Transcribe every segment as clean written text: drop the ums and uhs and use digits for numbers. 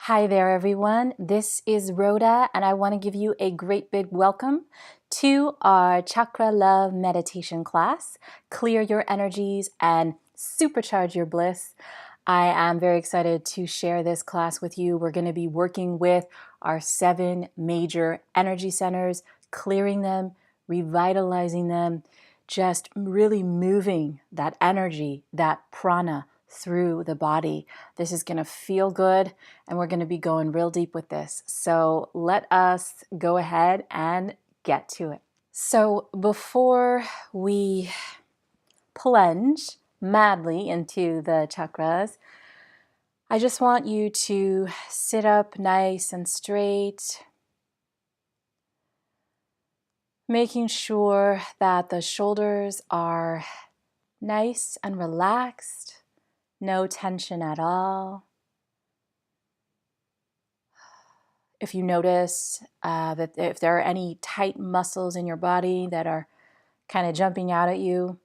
Hi there, everyone. This is Rhoda, and I want to give you a great big welcome to our Chakra Love meditation class. Clear your energies and supercharge your bliss. I am very excited to share this class with you. We're going to be working with our 7 major energy centers, clearing them, revitalizing them, just really moving that energy, that prana, through the body. This is going to feel good, and we're going to be going real deep with this. So let us go ahead and get to it. So before we plunge madly into the chakras, I just want you to sit up nice and straight, making sure that the shoulders are nice and relaxed. No tension at all. If you notice that if there are any tight muscles in your body that are kind of jumping out at you,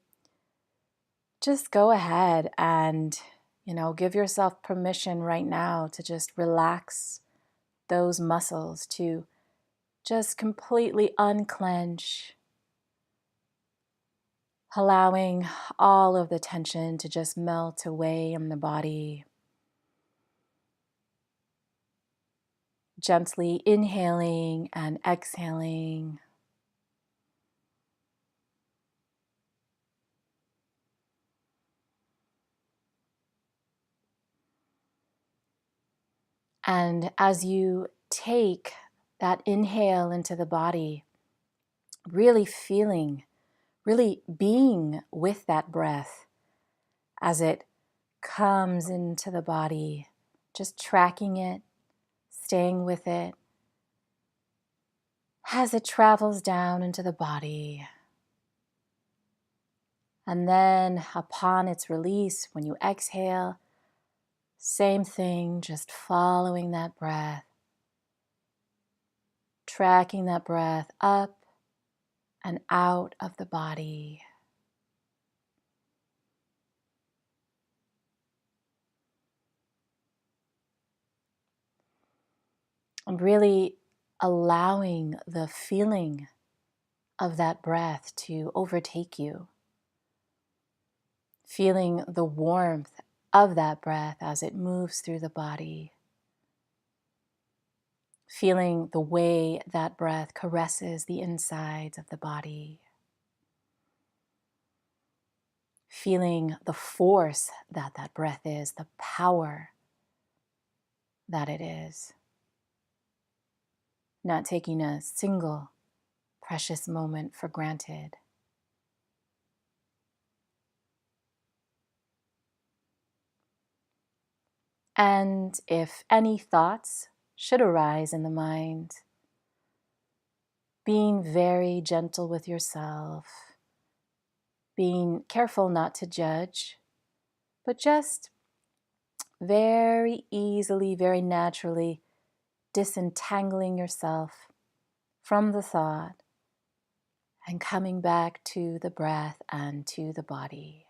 just go ahead and, give yourself permission right now to just relax those muscles, to just completely unclench, allowing all of the tension to just melt away in the body. Gently inhaling and exhaling. And as you take that inhale into the body, really feeling, really being with that breath as it comes into the body, just tracking it, staying with it, as it travels down into the body. And then upon its release, when you exhale, same thing, just following that breath, tracking that breath up and out of the body. And really allowing the feeling of that breath to overtake you. Feeling the warmth of that breath as it moves through the body. Feeling the way that breath caresses the insides of the body. Feeling the force that that breath is, the power that it is. Not taking a single precious moment for granted. And if any thoughts should arise in the mind, being very gentle with yourself, being careful not to judge, but just very easily, very naturally disentangling yourself from the thought and coming back to the breath and to the body.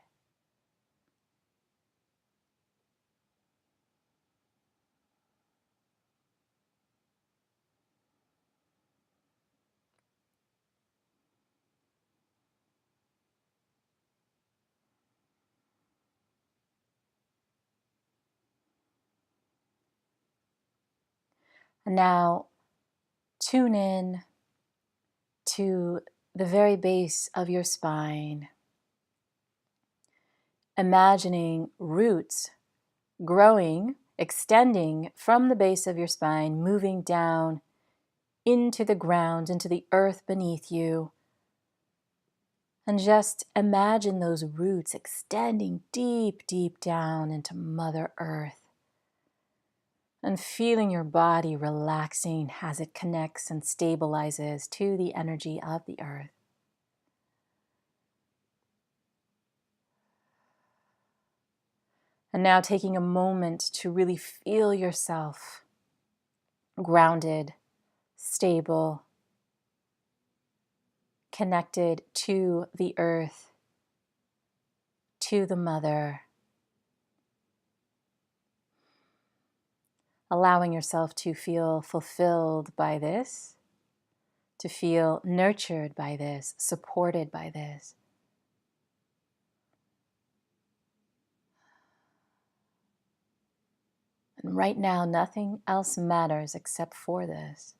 And now tune in to the very base of your spine, imagining roots growing, extending from the base of your spine, moving down into the ground, into the earth beneath you. And just imagine those roots extending deep, deep down into Mother Earth. And feeling your body relaxing as it connects and stabilizes to the energy of the earth. And now taking a moment to really feel yourself grounded, stable, connected to the earth, to the mother. allowing yourself to feel fulfilled by this, to feel nurtured by this, supported by this. And right now, nothing else matters except for this.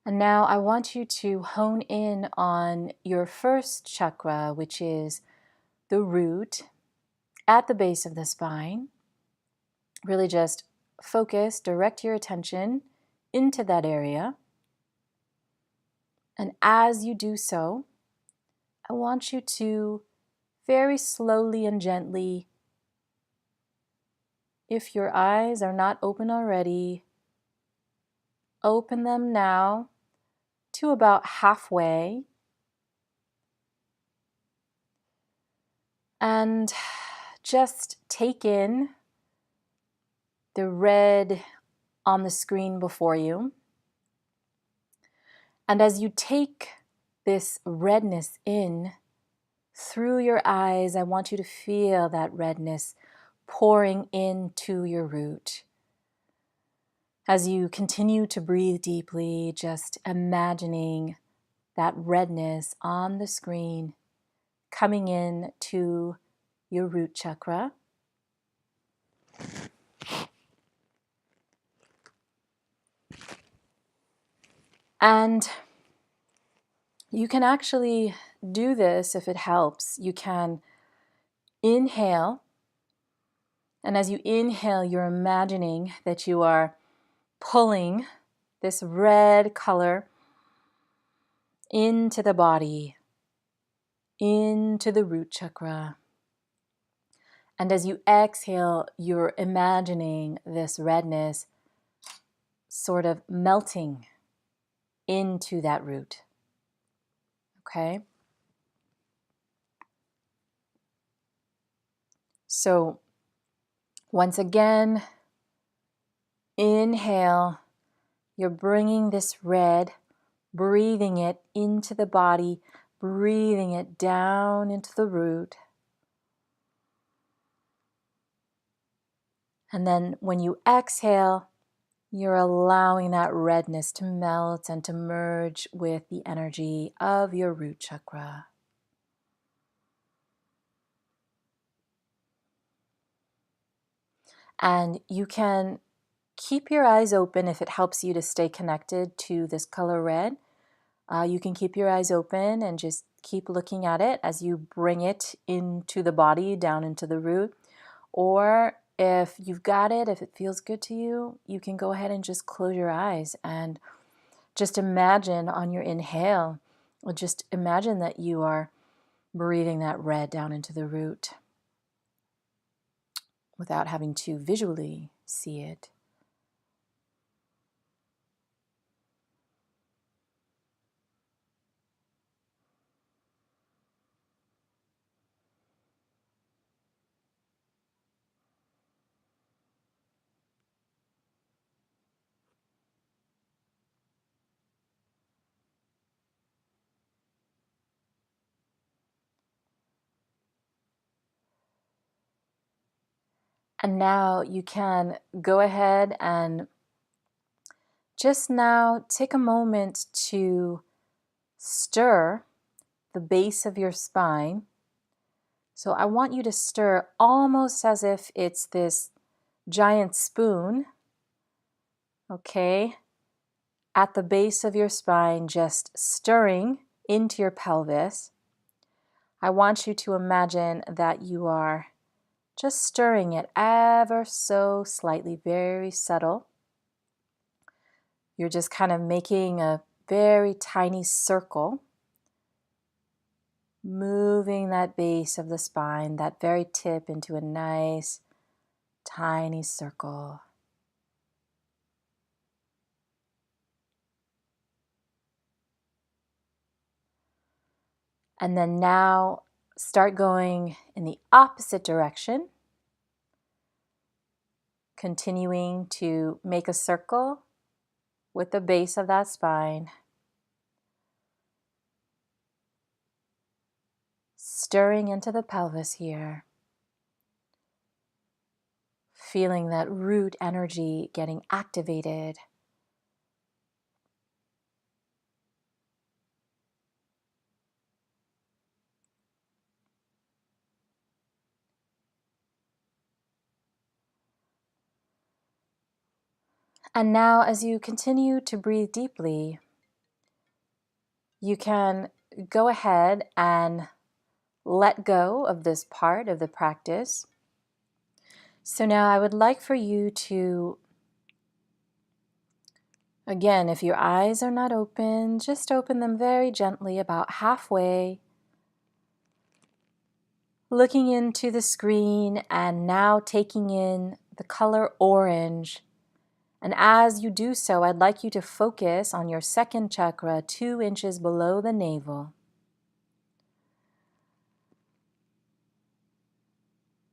And now I want you to hone in on your first chakra, which is the root at the base of the spine. Really just focus, direct your attention into that area. And as you do so, I want you to very slowly and gently, if your eyes are not open already, open them now to about halfway. And just take in the red on the screen before you. And as you take this redness in through your eyes, I want you to feel that redness pouring into your root. As you continue to breathe deeply, just imagining that redness on the screen coming in to your root chakra. And you can actually do this if it helps. You can inhale, and as you inhale, you're imagining that you are pulling this red color into the body, into the root chakra. And as you exhale, you're imagining this redness sort of melting into that root. Okay? So once again, inhale, you're bringing this red, breathing it into the body, breathing it down into the root. And then when you exhale, you're allowing that redness to melt and to merge with the energy of your root chakra. And you can keep your eyes open if it helps you to stay connected to this color red. You can keep your eyes open and just keep looking at it as you bring it into the body, down into the root. Or if you've got it, if it feels good to you, you can go ahead and just close your eyes and just imagine on your inhale, or just imagine that you are breathing that red down into the root without having to visually see it. And now you can go ahead and just now take a moment to stir the base of your spine. So I want you to stir almost as if it's this giant spoon, okay, at the base of your spine, just stirring into your pelvis. I want you to imagine that you are just stirring it ever so slightly, very subtle. You're just kind of making a very tiny circle, moving that base of the spine, that very tip, into a nice tiny circle. And then now start going in the opposite direction. Continuing to make a circle with the base of that spine. Stirring into the pelvis here. Feeling that root energy getting activated. And now, as you continue to breathe deeply, you can go ahead and let go of this part of the practice. So now I would like for you to, again, if your eyes are not open, just open them very gently, about halfway, looking into the screen and now taking in the color orange. And as you do so, I'd like you to focus on your second chakra, 2 inches below the navel.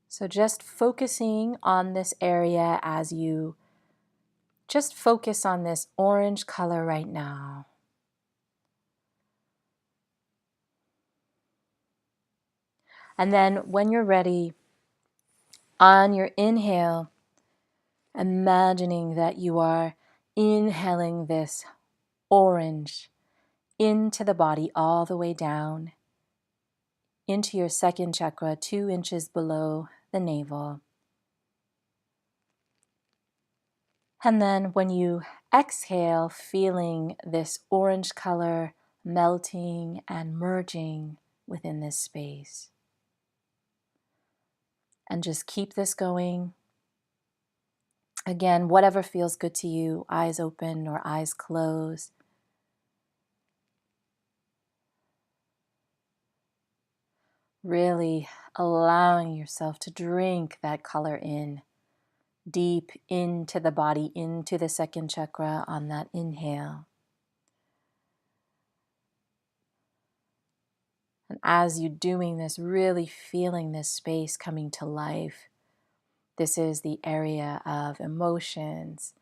So just focusing on this area as you just focus on this orange color right now. And then when you're ready, on your inhale, imagining that you are inhaling this orange into the body all the way down into your second chakra, 2 inches below the navel. And then when you exhale, feeling this orange color melting and merging within this space. And just keep this going. Again, whatever feels good to you, eyes open or eyes closed. Really allowing yourself to drink that color in, deep into the body, into the second chakra on that inhale. And as you're doing this, really feeling this space coming to life. This is the area of emotions,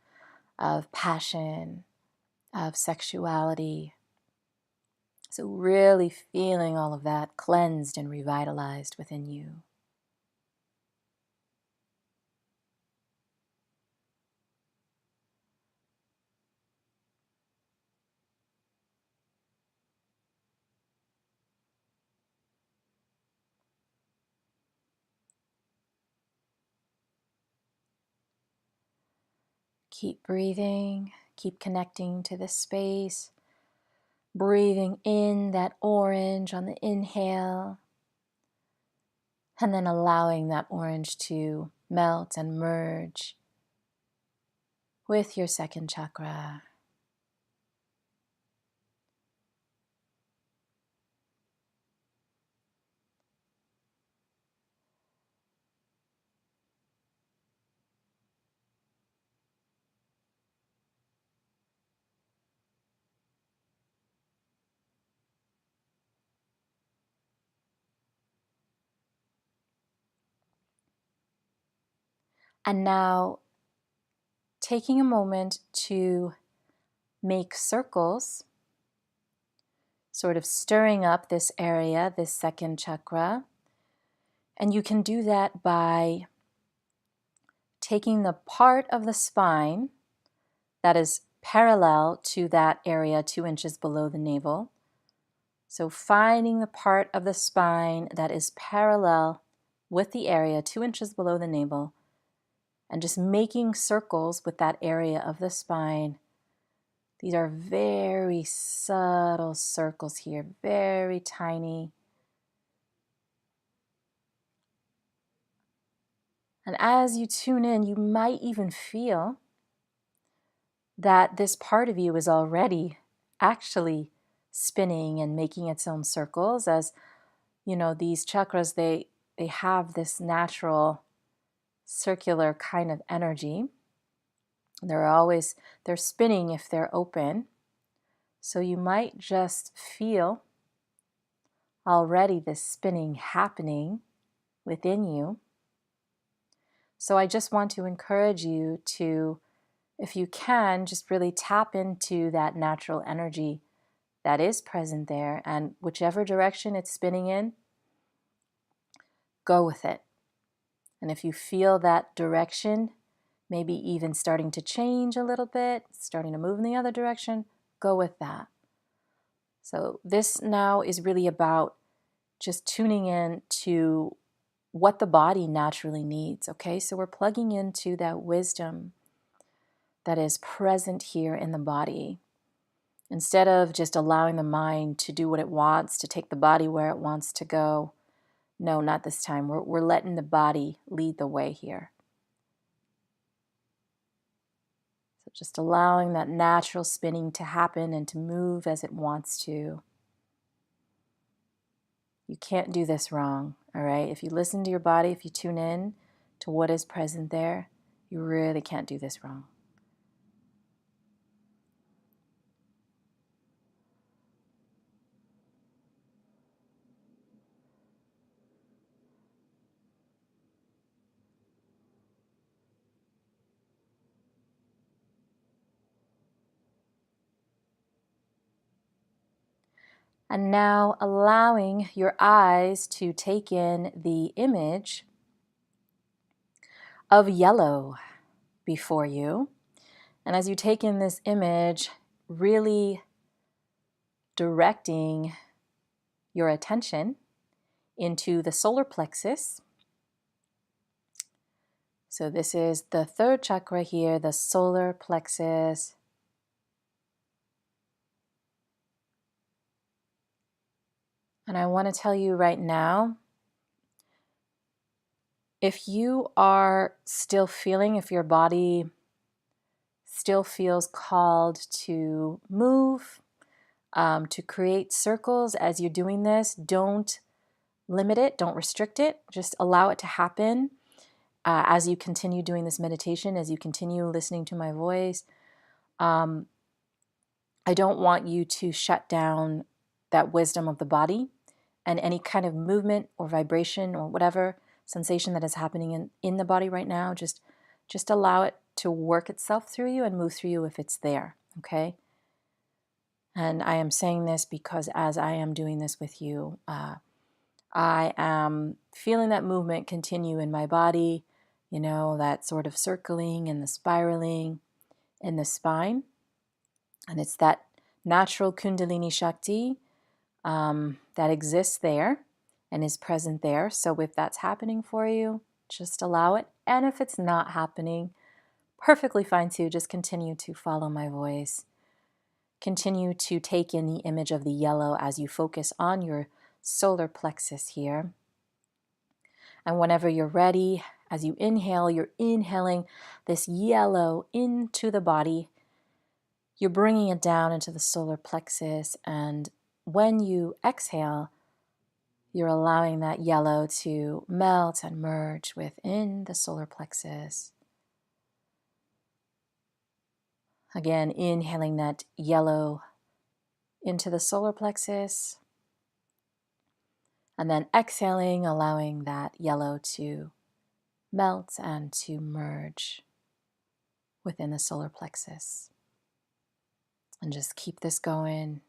of passion, of sexuality. So really feeling all of that cleansed and revitalized within you. Keep breathing, keep connecting to this space. Breathing in that orange on the inhale, and then allowing that orange to melt and merge with your second chakra. And now taking a moment to make circles, sort of stirring up this area, this second chakra. And you can do that by taking the part of the spine that is parallel to that area 2 inches below the navel. So finding the part of the spine that is parallel with the area 2 inches below the navel and just making circles with that area of the spine. These are very subtle circles here, very tiny. And as you tune in, you might even feel that this part of you is already actually spinning and making its own circles. As you know, these chakras, they have this natural circular kind of energy. They're spinning if they're open. So you might just feel already this spinning happening within you. So I just want to encourage you to, if you can, just really tap into that natural energy that is present there, and whichever direction it's spinning in, go with it. And if you feel that direction, maybe even starting to change a little bit, starting to move in the other direction, go with that. So this now is really about just tuning in to what the body naturally needs, okay? So we're plugging into that wisdom that is present here in the body. Instead of just allowing the mind to do what it wants, to take the body where it wants to go, no, not this time. We're letting the body lead the way here. So just allowing that natural spinning to happen and to move as it wants to. You can't do this wrong, all right? If you listen to your body, if you tune in to what is present there, you really can't do this wrong. And now allowing your eyes to take in the image of yellow before you. And as you take in this image, really directing your attention into the solar plexus. So this is the third chakra here, the solar plexus. And I want to tell you right now, if you are still feeling, if your body still feels called to move, to create circles as you're doing this, don't limit it, don't restrict it, just allow it to happen as you continue doing this meditation, as you continue listening to my voice. I don't want you to shut down that wisdom of the body and any kind of movement or vibration or whatever sensation that is happening in the body right now. Just allow it to work itself through you and move through you if it's there, okay? And I am saying this because as I am doing this with you, I am feeling that movement continue in my body, you know, that sort of circling and the spiraling in the spine. And it's that natural Kundalini Shakti that exists there and is present there. So if that's happening for you, just allow it. And if it's not happening, perfectly fine too. Just continue to follow my voice. Continue to take in the image of the yellow as you focus on your solar plexus here. And whenever you're ready, as you inhale, you're inhaling this yellow into the body. You're bringing it down into the solar plexus. And when you exhale, you're allowing that yellow to melt and merge within the solar plexus. Again, inhaling that yellow into the solar plexus. And then exhaling, allowing that yellow to melt and to merge within the solar plexus. And just keep this going.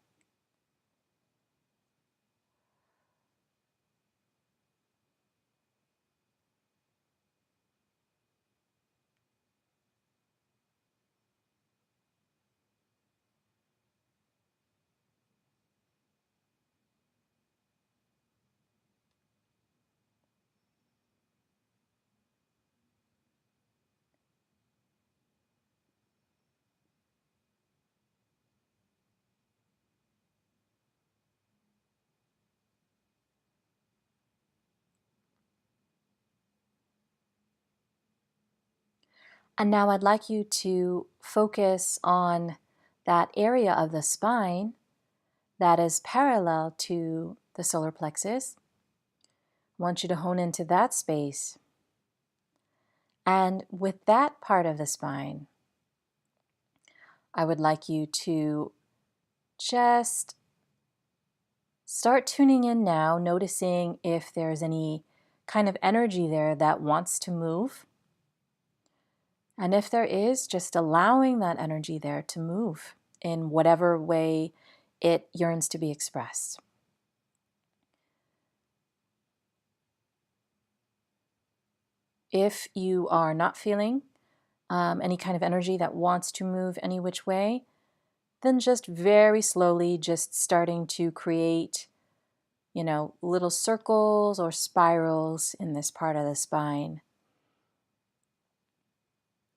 And now I'd like you to focus on that area of the spine that is parallel to the solar plexus. I want you to hone into that space. And with that part of the spine, I would like you to just start tuning in now, noticing if there's any kind of energy there that wants to move. And if there is, just allowing that energy there to move in whatever way it yearns to be expressed. If you are not feeling any kind of energy that wants to move any which way, then just very slowly just starting to create, little circles or spirals in this part of the spine.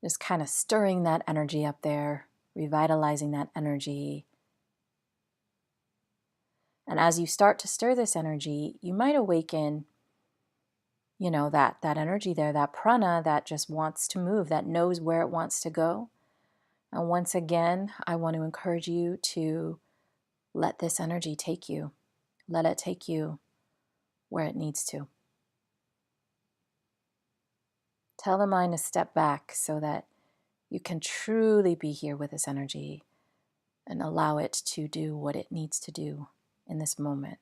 Just kind of stirring that energy up there, revitalizing that energy. And as you start to stir this energy, you might awaken, that energy there, that prana that just wants to move, that knows where it wants to go. And once again, I want to encourage you to let this energy take you. Let it take you where it needs to. Tell the mind to step back so that you can truly be here with this energy and allow it to do what it needs to do in this moment.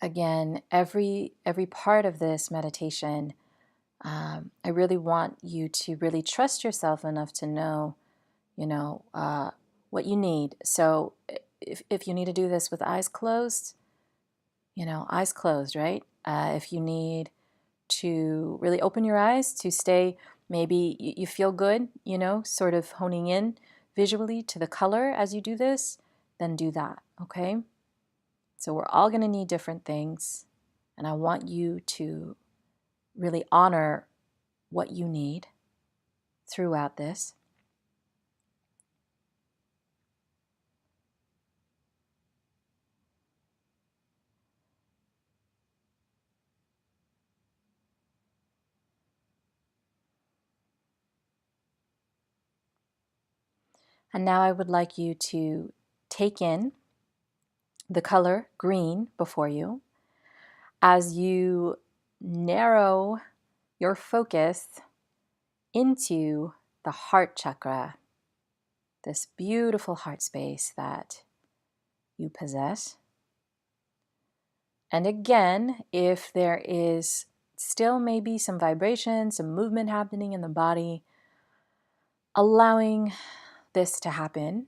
Again, every part of this meditation, I really want you to really trust yourself enough to know, what you need. So if you need to do this with eyes closed, eyes closed, right? If you need to really open your eyes to stay, maybe you feel good, sort of honing in visually to the color as you do this, then do that, okay? So we're all going to need different things, and I want you to really honor what you need throughout this. And now I would like you to take in the color green before you as you narrow your focus into the heart chakra, this beautiful heart space that you possess. And again, if there is still maybe some vibration, some movement happening in the body, allowing this to happen,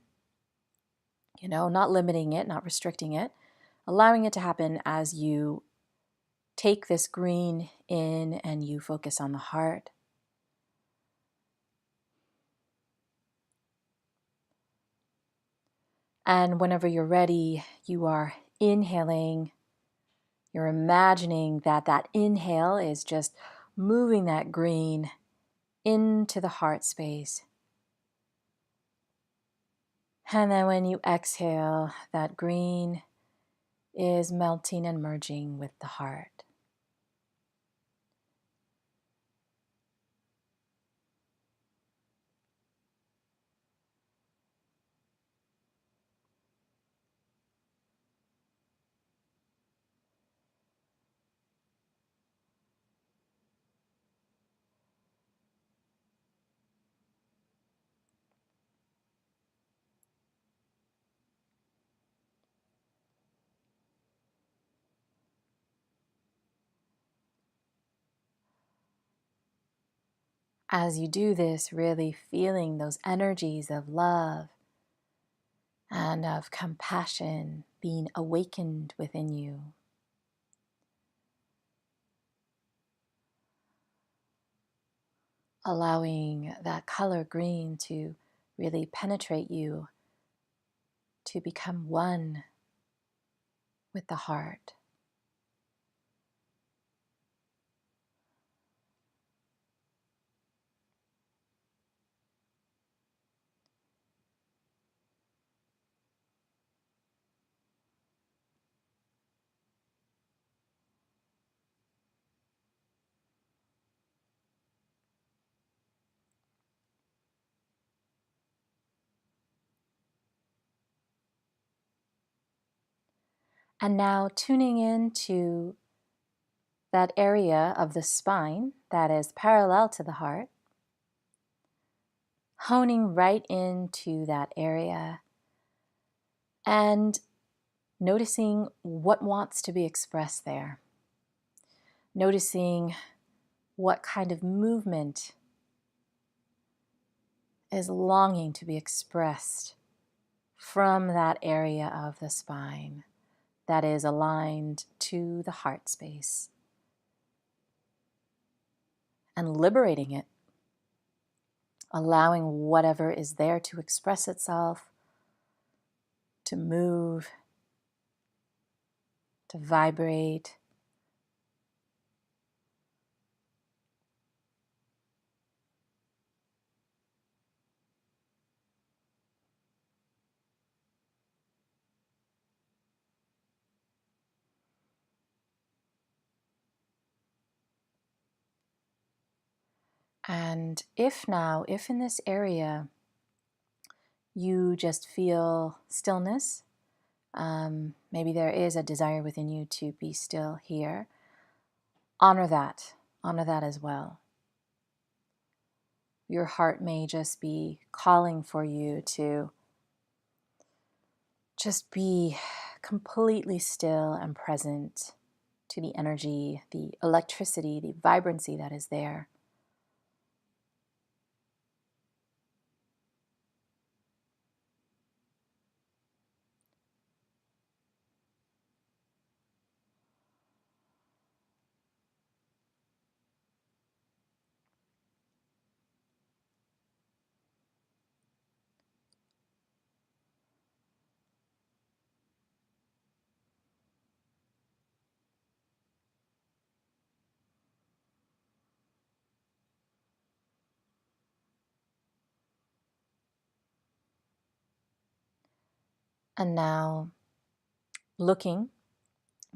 not limiting it, not restricting it, allowing it to happen as you take this green in and you focus on the heart. And whenever you're ready, you are inhaling. You're imagining that inhale is just moving that green into the heart space. And then when you exhale, that green is melting and merging with the heart. As you do this, really feeling those energies of love and of compassion being awakened within you. Allowing that color green to really penetrate you, to become one with the heart. And now tuning into that area of the spine that is parallel to the heart, honing right into that area and noticing what wants to be expressed there. Noticing what kind of movement is longing to be expressed from that area of the spine that is aligned to the heart space. And liberating it, allowing whatever is there to express itself, to move, to vibrate. And if in this area you just feel stillness, maybe there is a desire within you to be still here, honor that as well. Your heart may just be calling for you to just be completely still and present to the energy, the electricity, the vibrancy that is there. And now looking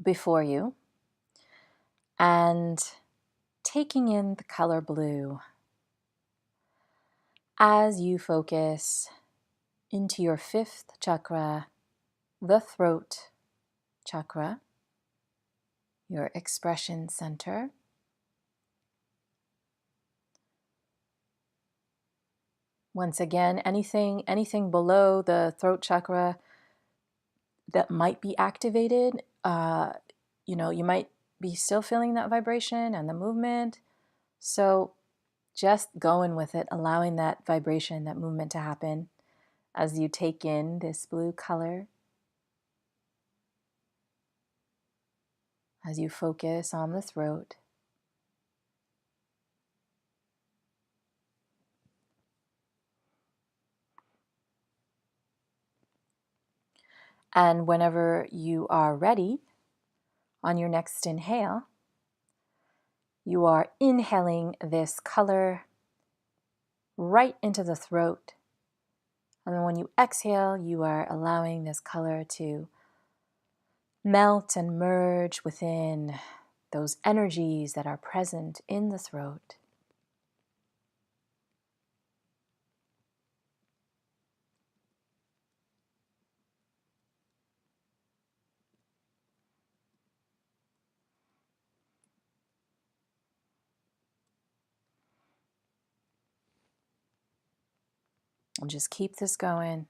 before you and taking in the color blue as you focus into your fifth chakra, the throat chakra, your expression center. Once again, anything below the throat chakra that might be activated, you might be still feeling that vibration and the movement. So just going with it, allowing that vibration, that movement to happen as you take in this blue color, as you focus on the throat. And whenever you are ready, on your next inhale, you are inhaling this color right into the throat. And then when you exhale, you are allowing this color to melt and merge within those energies that are present in the throat. And just keep this going.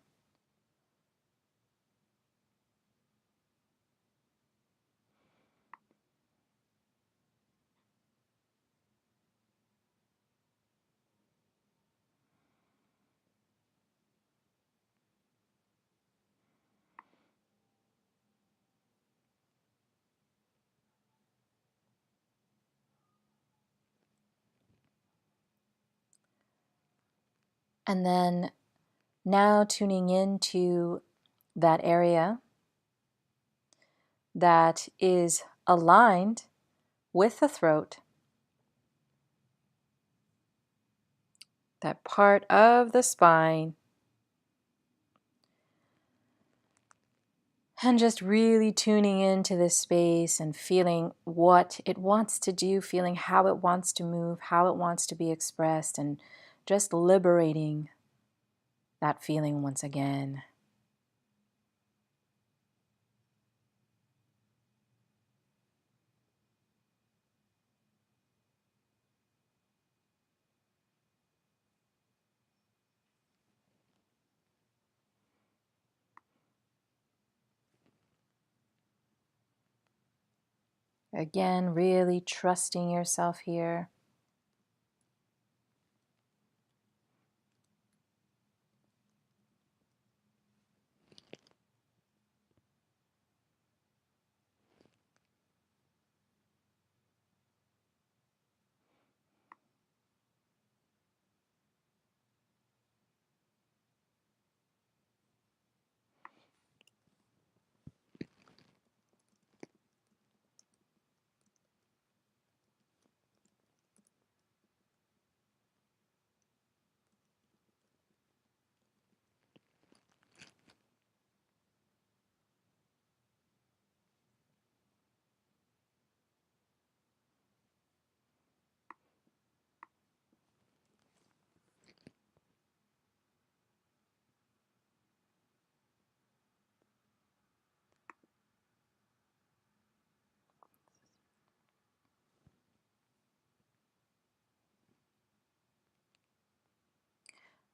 And then now tuning into that area that is aligned with the throat, that part of the spine, and just really tuning into this space and feeling what it wants to do, feeling how it wants to move, how it wants to be expressed, and just liberating that feeling once again. Again, really trusting yourself here.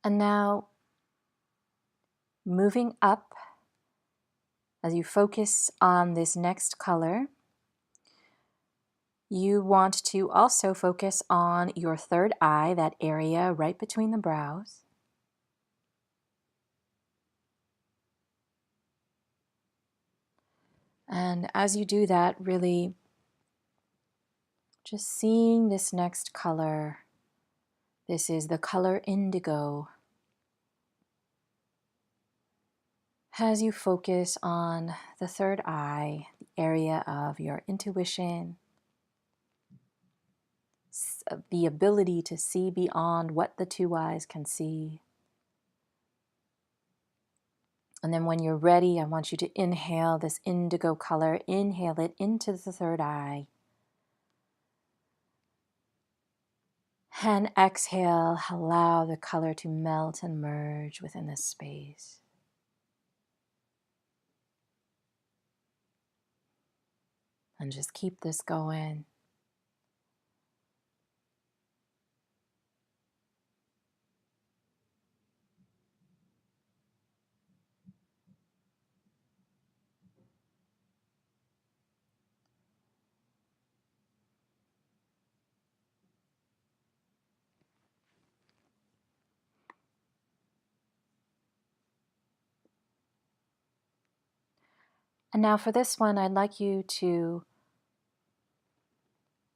And now, moving up, as you focus on this next color, you want to also focus on your third eye, that area right between the brows. And as you do that, really just seeing this next color. This is the color indigo. As you focus on the third eye, the area of your intuition, the ability to see beyond what the two eyes can see. And then when you're ready, I want you to inhale this indigo color, inhale it into the third eye. And exhale, allow the color to melt and merge within this space. And just keep this going. And now for this one, I'd like you to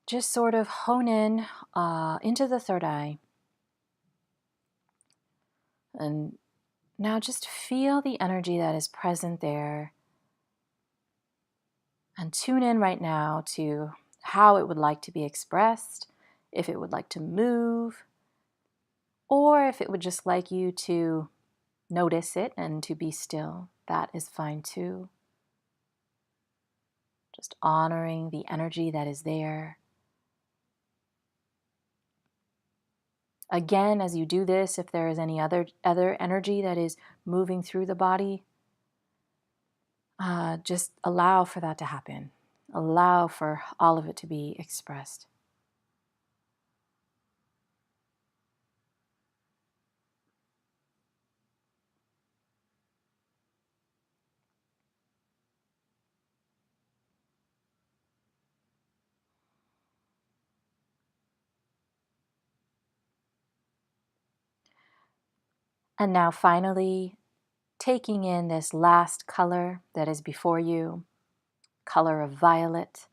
just sort of hone in into the third eye. And now just feel the energy that is present there. And tune in right now to how it would like to be expressed, if it would like to move, or if it would just like you to notice it and to be still. That is fine too. Just honoring the energy that is there. Again, as you do this, if there is any other energy that is moving through the body, just allow for that to happen. Allow for all of it to be expressed. And now finally, taking in this last color that is before you, color of violet,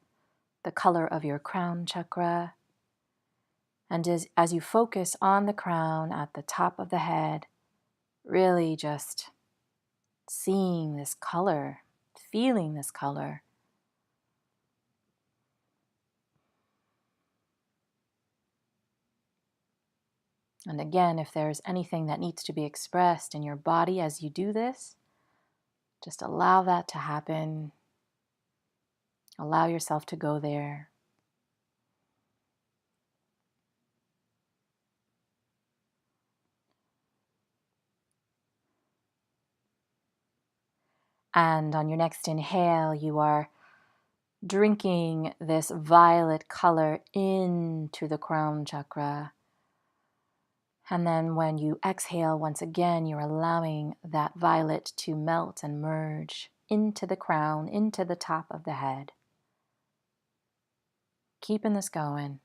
the color of your crown chakra. And as you focus on the crown at the top of the head, really just seeing this color, feeling this color. And again, if there's anything that needs to be expressed in your body as you do this, just allow that to happen. Allow yourself to go there. And on your next inhale, you are drinking this violet color into the crown chakra. And then when you exhale, once again, you're allowing that violet to melt and merge into the crown, into the top of the head. Keeping this going.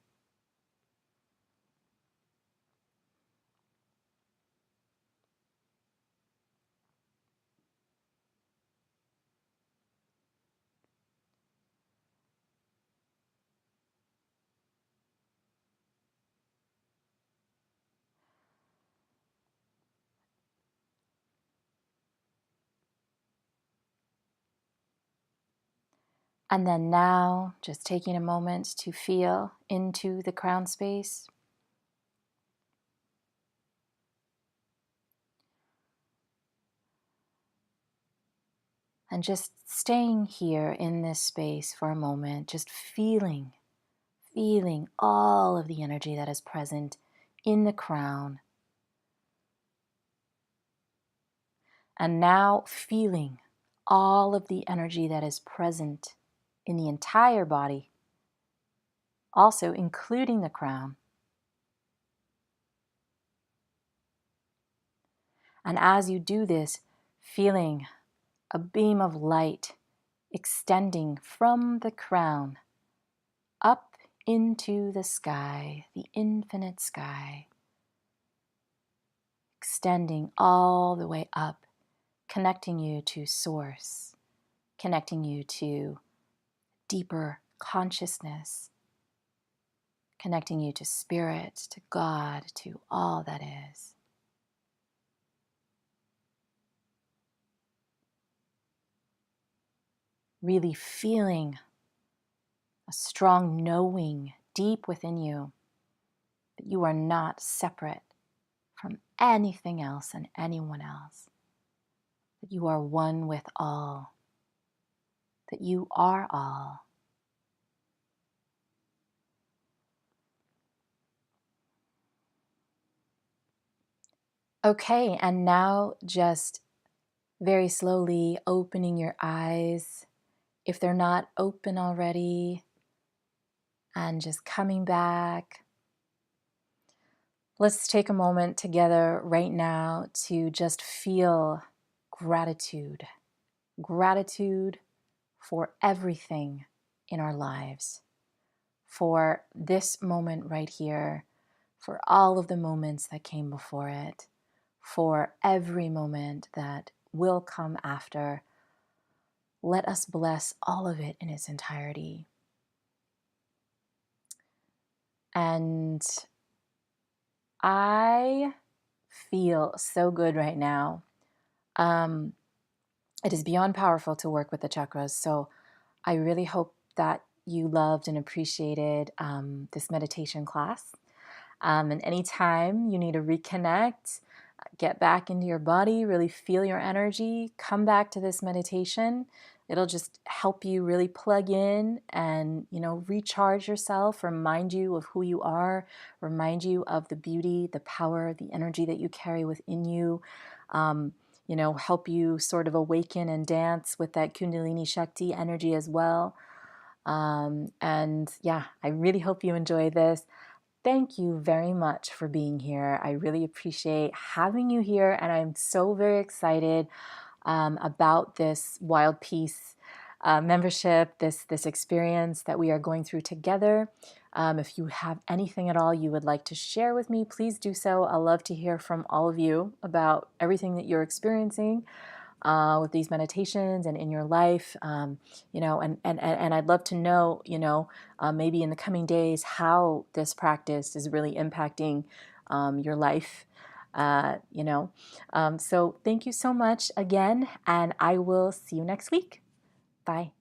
And then now, just taking a moment to feel into the crown space. And just staying here in this space for a moment, just feeling all of the energy that is present in the crown. And now feeling all of the energy that is present in the entire body, also including the crown. And as you do this, feeling a beam of light extending from the crown up into the sky, the infinite sky, extending all the way up, connecting you to Source, connecting you to deeper consciousness, connecting you to Spirit, to God, to all that is. Really feeling a strong knowing deep within you that you are not separate from anything else and anyone else, that you are one with all, that you are all. Okay, and now just very slowly opening your eyes if they're not open already, and just coming back. Let's take a moment together right now to just feel gratitude. Gratitude for everything in our lives, for this moment right here, for all of the moments that came before it, for every moment that will come after. Let us bless all of it in its entirety. And I feel so good right now. It is beyond powerful to work with the chakras. So I really hope that you loved and appreciated this meditation class. And anytime you need to reconnect, get back into your body, really feel your energy, come back to this meditation. It'll just help you really plug in and, recharge yourself, remind you of who you are, remind you of the beauty, the power, the energy that you carry within you, help you sort of awaken and dance with that Kundalini Shakti energy as well. And yeah, I really hope you enjoy this. Thank you very much for being here. I really appreciate having you here, and I'm so very excited about this Wild Peace membership, this experience that we are going through together. If you have anything at all you would like to share with me, please do so. I'd love to hear from all of you about everything that you're experiencing with these meditations and in your life, and I'd love to know, maybe in the coming days, how this practice is really impacting your life, so thank you so much again, and I will see you next week. Bye.